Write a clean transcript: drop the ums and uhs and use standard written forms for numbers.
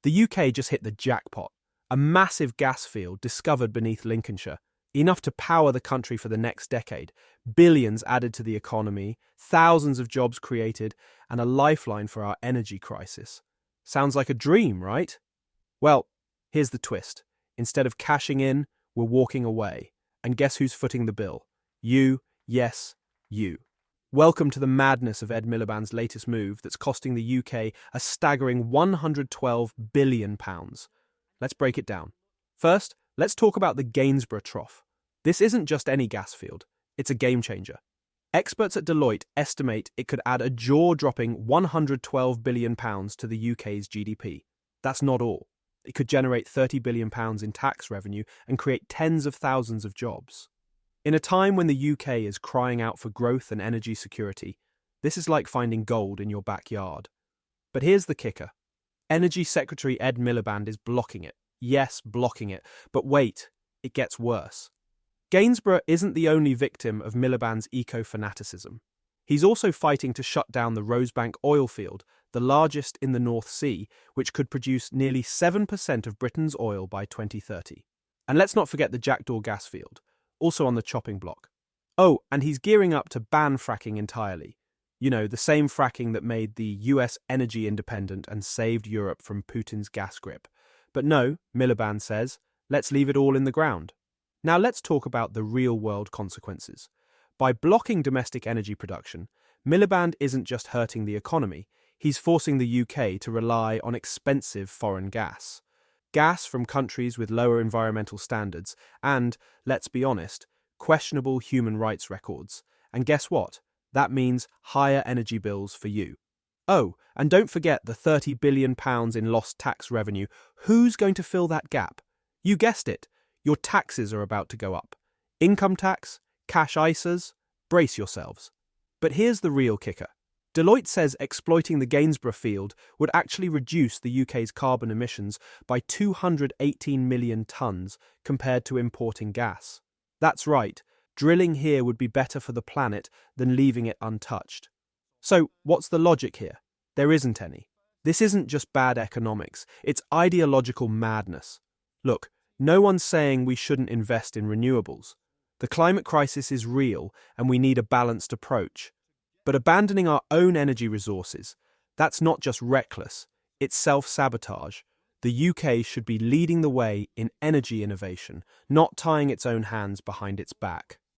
The UK just hit the jackpot. A massive gas field discovered beneath Lincolnshire, enough to power the country for the next decade, billions added to the economy, thousands of jobs created, and a lifeline for our energy crisis. Sounds like a dream, right? Well, here's the twist. Instead of cashing in, we're walking away. And guess who's footing the bill? You, yes, you. Welcome to the madness of Ed Miliband's latest move that's costing the UK a staggering £112 billion. Let's break it down. First, let's talk about the Gainsborough Trough. This isn't just any gas field, it's a game changer. Experts at Deloitte estimate it could add a jaw-dropping £112 billion to the UK's GDP. That's not all. It could generate £30 billion in tax revenue and create tens of thousands of jobs. In a time when the UK is crying out for growth and energy security, this is like finding gold in your backyard. But here's the kicker. Energy Secretary Ed Miliband is blocking it. Yes, blocking it. But wait, it gets worse. Gainsborough isn't the only victim of Miliband's eco-fanaticism. He's also fighting to shut down the Rosebank oil field, the largest in the North Sea, which could produce nearly 7% of Britain's oil by 2030. And let's not forget the Jackdaw gas field, also on the chopping block. Oh, and he's gearing up to ban fracking entirely. You know, the same fracking that made the US energy independent and saved Europe from Putin's gas grip. But no, Miliband says, let's leave it all in the ground. Now let's talk about the real-world consequences. By blocking domestic energy production, Miliband isn't just hurting the economy, he's forcing the UK to rely on expensive foreign gas. Gas from countries with lower environmental standards and, let's be honest, questionable human rights records. And guess what? That means higher energy bills for you. Oh, and don't forget the £30 billion in lost tax revenue. Who's going to fill that gap? You guessed it. Your taxes are about to go up. Income tax, cash ISAs, brace yourselves. But here's the real kicker. Deloitte says exploiting the Gainsborough field would actually reduce the UK's carbon emissions by 218 million tonnes compared to importing gas. That's right, drilling here would be better for the planet than leaving it untouched. So, what's the logic here? There isn't any. This isn't just bad economics, it's ideological madness. Look, no one's saying we shouldn't invest in renewables. The climate crisis is real and we need a balanced approach. But abandoning our own energy resources, that's not just reckless, it's self-sabotage. The UK should be leading the way in energy innovation, not tying its own hands behind its back.